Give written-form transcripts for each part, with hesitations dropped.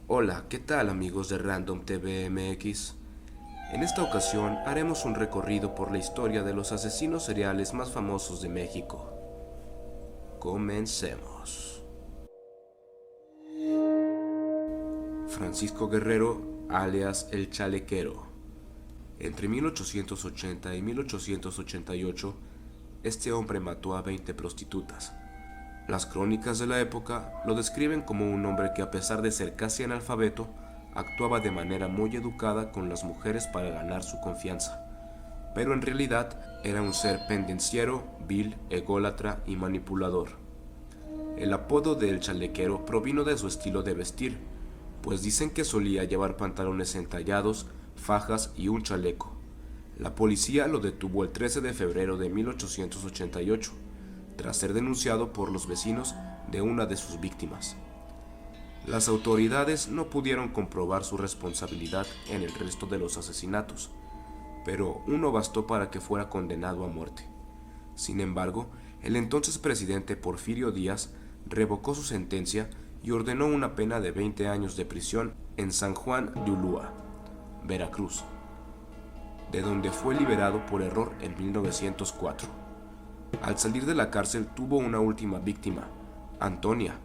Hola, ¿qué tal amigos de Random TV MX? En esta ocasión haremos un recorrido por la historia de los asesinos seriales más famosos de México. Comencemos. Francisco Guerrero, alias El Chalequero. Entre 1880 y 1888, este hombre mató a 20 prostitutas. Las crónicas de la época lo describen como un hombre que, a pesar de ser casi analfabeto, actuaba de manera muy educada con las mujeres para ganar su confianza, pero en realidad era un ser pendenciero, vil, ególatra y manipulador. El apodo de El Chalequero provino de su estilo de vestir, pues dicen que solía llevar pantalones entallados, fajas y un chaleco. La policía lo detuvo el 13 de febrero de 1888, tras ser denunciado por los vecinos de una de sus víctimas. Las autoridades no pudieron comprobar su responsabilidad en el resto de los asesinatos, pero uno bastó para que fuera condenado a muerte. Sin embargo, el entonces presidente Porfirio Díaz revocó su sentencia y ordenó una pena de 20 años de prisión en San Juan de Ulúa, Veracruz, de donde fue liberado por error en 1904. Al salir de la cárcel tuvo una última víctima, Antonia,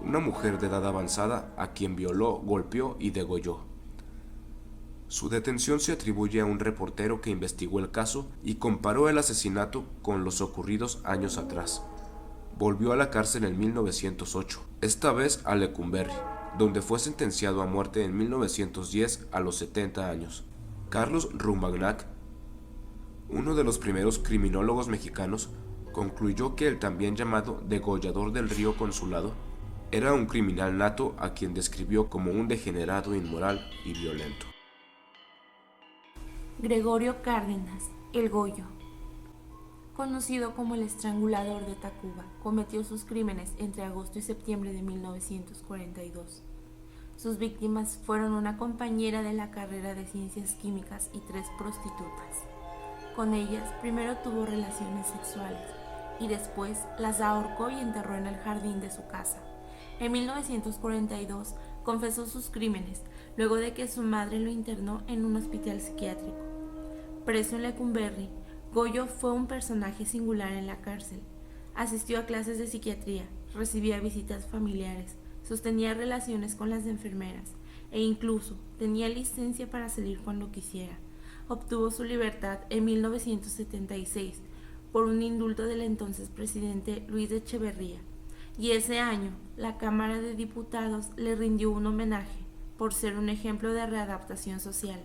una mujer de edad avanzada a quien violó, golpeó y degolló. Su detención se atribuye a un reportero que investigó el caso y comparó el asesinato con los ocurridos años atrás. Volvió a la cárcel en 1908, esta vez a Lecumberri, donde fue sentenciado a muerte en 1910 a los 70 años. Carlos Rumagnac, uno de los primeros criminólogos mexicanos, concluyó que el también llamado degollador del Río Consulado era un criminal nato a quien describió como un degenerado inmoral y violento. Gregorio Cárdenas, el Goyo. Conocido como el estrangulador de Tacuba, cometió sus crímenes entre agosto y septiembre de 1942. Sus víctimas fueron una compañera de la carrera de ciencias químicas y 3 prostitutas. Con ellas primero tuvo relaciones sexuales y después las ahorcó y enterró en el jardín de su casa. En 1942 confesó sus crímenes luego de que su madre lo internó en un hospital psiquiátrico. Preso en Lecumberri, Goyo fue un personaje singular en la cárcel. Asistió a clases de psiquiatría, recibía visitas familiares, sostenía relaciones con las enfermeras e incluso tenía licencia para salir cuando quisiera. Obtuvo su libertad en 1976 por un indulto del entonces presidente Luis Echeverría, y ese año la Cámara de Diputados le rindió un homenaje por ser un ejemplo de readaptación social,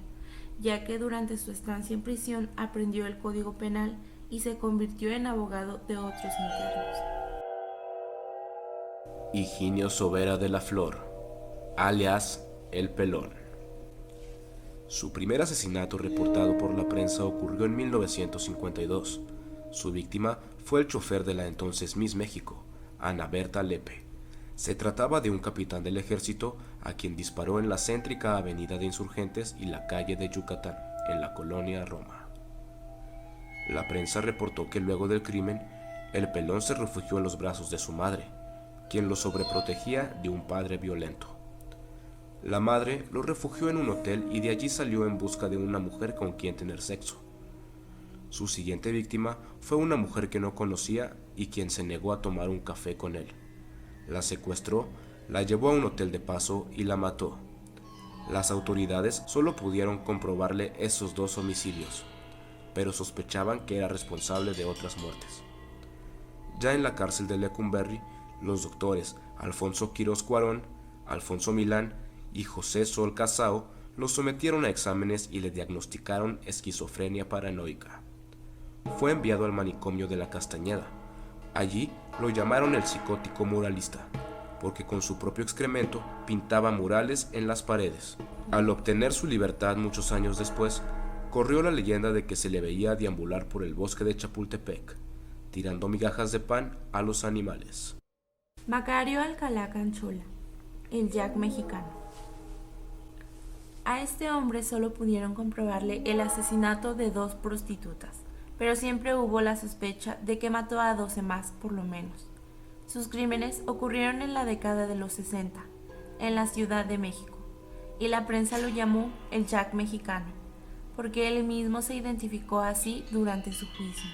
ya que durante su estancia en prisión aprendió el Código Penal y se convirtió en abogado de otros internos. Higinio Sobera de la Flor, alias El Pelón. Su primer asesinato reportado por la prensa ocurrió en 1952. Su víctima fue el chofer de la entonces Miss México, Ana Berta Lepe. Se trataba de un capitán del ejército a quien disparó en la céntrica avenida de Insurgentes y la calle de Yucatán, en la colonia Roma. La prensa reportó que luego del crimen, el Pelón se refugió en los brazos de su madre, quien lo sobreprotegía de un padre violento. La madre lo refugió en un hotel y de allí salió en busca de una mujer con quien tener sexo. Su siguiente víctima fue una mujer que no conocía y quien se negó a tomar un café con él. La secuestró, la llevó a un hotel de paso y la mató. Las autoridades solo pudieron comprobarle esos 2 homicidios, pero sospechaban que era responsable de otras muertes. Ya en la cárcel de Lecumberri, los doctores Alfonso Quirós Cuarón, Alfonso Milán y José Sol Casao lo sometieron a exámenes y le diagnosticaron esquizofrenia paranoica. Fue enviado al manicomio de la Castañeda. Allí lo llamaron el psicótico muralista, porque con su propio excremento pintaba murales en las paredes. Al obtener su libertad muchos años después, corrió la leyenda de que se le veía deambular por el bosque de Chapultepec, tirando migajas de pan a los animales. Macario Alcalá Canchola, el Jack mexicano. A este hombre solo pudieron comprobarle el asesinato de 2 prostitutas, pero siempre hubo la sospecha de que mató a 12 más por lo menos. Sus crímenes ocurrieron en la década de los 60, en la Ciudad de México, y la prensa lo llamó el Jack mexicano, porque él mismo se identificó así durante su juicio.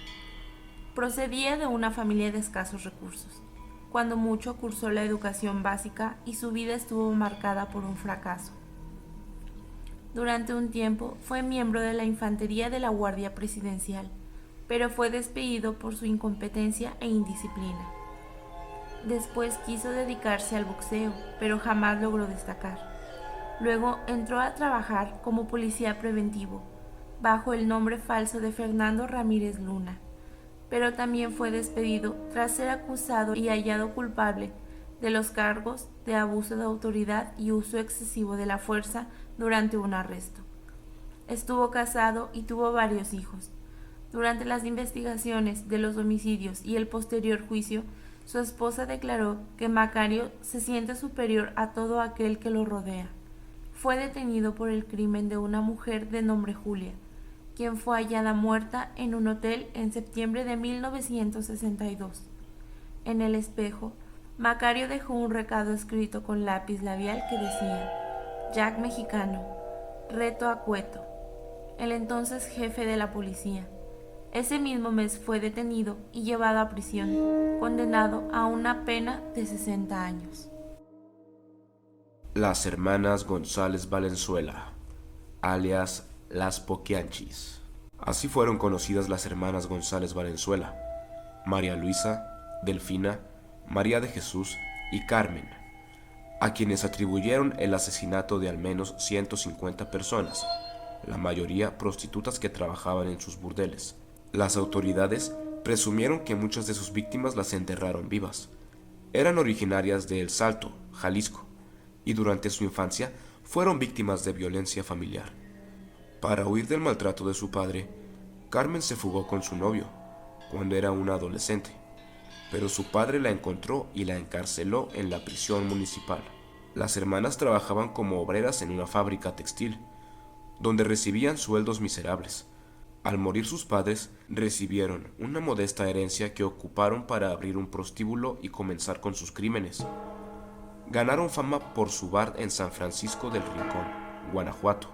Procedía de una familia de escasos recursos. Cuando mucho cursó la educación básica y su vida estuvo marcada por un fracaso. Durante un tiempo fue miembro de la infantería de la Guardia Presidencial, pero fue despedido por su incompetencia e indisciplina. Después quiso dedicarse al boxeo, pero jamás logró destacar. Luego entró a trabajar como policía preventivo, bajo el nombre falso de Fernando Ramírez Luna, pero también fue despedido tras ser acusado y hallado culpable de los cargos de abuso de autoridad y uso excesivo de la fuerza durante un arresto. Estuvo casado y tuvo varios hijos. Durante las investigaciones de los homicidios y el posterior juicio, su esposa declaró que Macario se siente superior a todo aquel que lo rodea. Fue detenido por el crimen de una mujer de nombre Julia, quien fue hallada muerta en un hotel en septiembre de 1962. En el espejo, Macario dejó un recado escrito con lápiz labial que decía: Jack mexicano, reto a Cueto, el entonces jefe de la policía. Ese mismo mes fue detenido y llevado a prisión, condenado a una pena de 60 años. Las hermanas González Valenzuela, alias las Poquianchis. Así fueron conocidas las hermanas González Valenzuela: María Luisa, Delfina, María de Jesús y Carmen, a quienes atribuyeron el asesinato de al menos 150 personas, la mayoría prostitutas que trabajaban en sus burdeles. Las autoridades presumieron que muchas de sus víctimas las enterraron vivas. Eran originarias de El Salto, Jalisco, y durante su infancia fueron víctimas de violencia familiar. Para huir del maltrato de su padre, Carmen se fugó con su novio cuando era una adolescente, pero su padre la encontró y la encarceló en la prisión municipal. Las hermanas trabajaban como obreras en una fábrica textil, donde recibían sueldos miserables. Al morir sus padres, recibieron una modesta herencia que ocuparon para abrir un prostíbulo y comenzar con sus crímenes. Ganaron fama por su bar en San Francisco del Rincón, Guanajuato,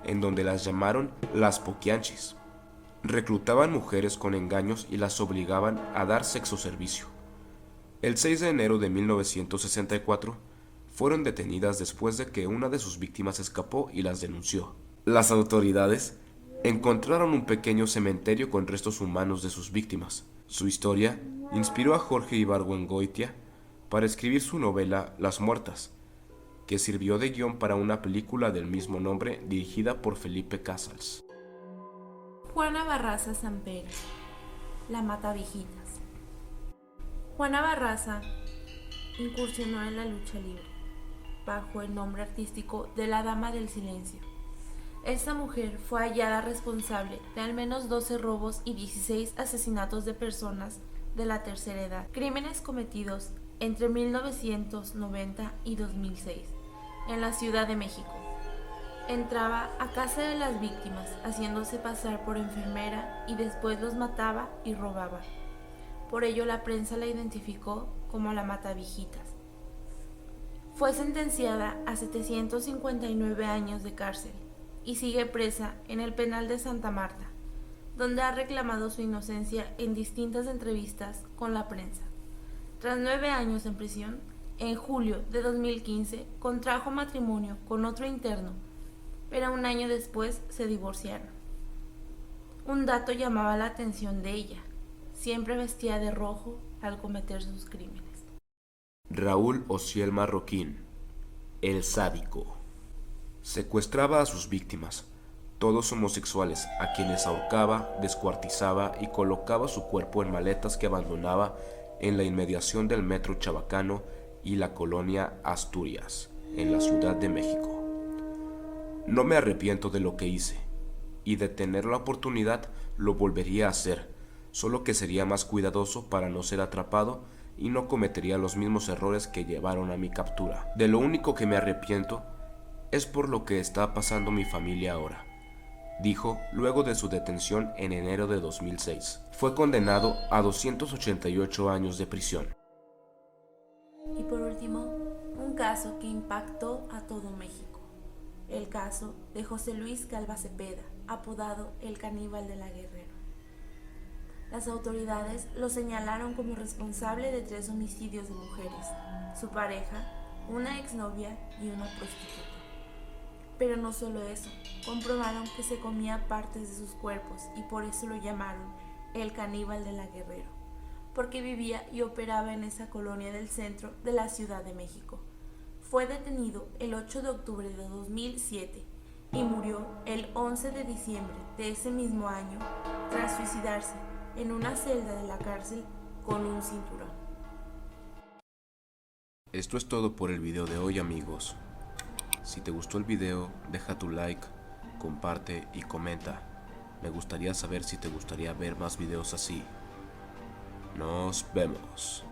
en donde las llamaron las Poquianchis. Reclutaban mujeres con engaños y las obligaban a dar sexo servicio. El 6 de enero de 1964 fueron detenidas después de que una de sus víctimas escapó y las denunció. Las autoridades encontraron un pequeño cementerio con restos humanos de sus víctimas. Su historia inspiró a Jorge Ibargüengoitia para escribir su novela Las Muertas, que sirvió de guión para una película del mismo nombre dirigida por Felipe Casals. Juana Barraza Sampere, la Mataviejitas. Juana Barraza incursionó en la lucha libre bajo el nombre artístico de la Dama del Silencio. Esta mujer fue hallada responsable de al menos 12 robos y 16 asesinatos de personas de la tercera edad, crímenes cometidos entre 1990 y 2006 en la Ciudad de México. Entraba a casa de las víctimas haciéndose pasar por enfermera y después los mataba y robaba. Por ello la prensa la identificó como la Mataviejitas. Fue sentenciada a 759 años de cárcel y sigue presa en el penal de Santa Marta, donde ha reclamado su inocencia en distintas entrevistas con la prensa. Tras 9 años en prisión, en julio de 2015 contrajo matrimonio con otro interno, pero un año después se divorciaron. Un dato llamaba la atención de ella: siempre vestía de rojo al cometer sus crímenes. Raúl Ociel Marroquín, el sádico. Secuestraba a sus víctimas, todos homosexuales, a quienes ahorcaba, descuartizaba y colocaba su cuerpo en maletas que abandonaba en la inmediación del metro Chabacano y la colonia Asturias, en la Ciudad de México. No me arrepiento de lo que hice, y de tener la oportunidad lo volvería a hacer, solo que sería más cuidadoso para no ser atrapado y no cometería los mismos errores que llevaron a mi captura. De lo único que me arrepiento es por lo que está pasando mi familia ahora, dijo luego de su detención en enero de 2006. Fue condenado a 288 años de prisión. Y por último, un caso que impactó a todo México: caso de José Luis Calva Cepeda, apodado el Caníbal de la Guerrero. Las autoridades lo señalaron como responsable de 3 homicidios de mujeres, su pareja, una exnovia y una prostituta. Pero no solo eso, comprobaron que se comía partes de sus cuerpos y por eso lo llamaron el Caníbal de la Guerrero, porque vivía y operaba en esa colonia del centro de la Ciudad de México. Fue detenido el 8 de octubre de 2007 y murió el 11 de diciembre de ese mismo año tras suicidarse en una celda de la cárcel con un cinturón. Esto es todo por el video de hoy, amigos. Si te gustó el video, deja tu like, comparte y comenta. Me gustaría saber si te gustaría ver más videos así. Nos vemos.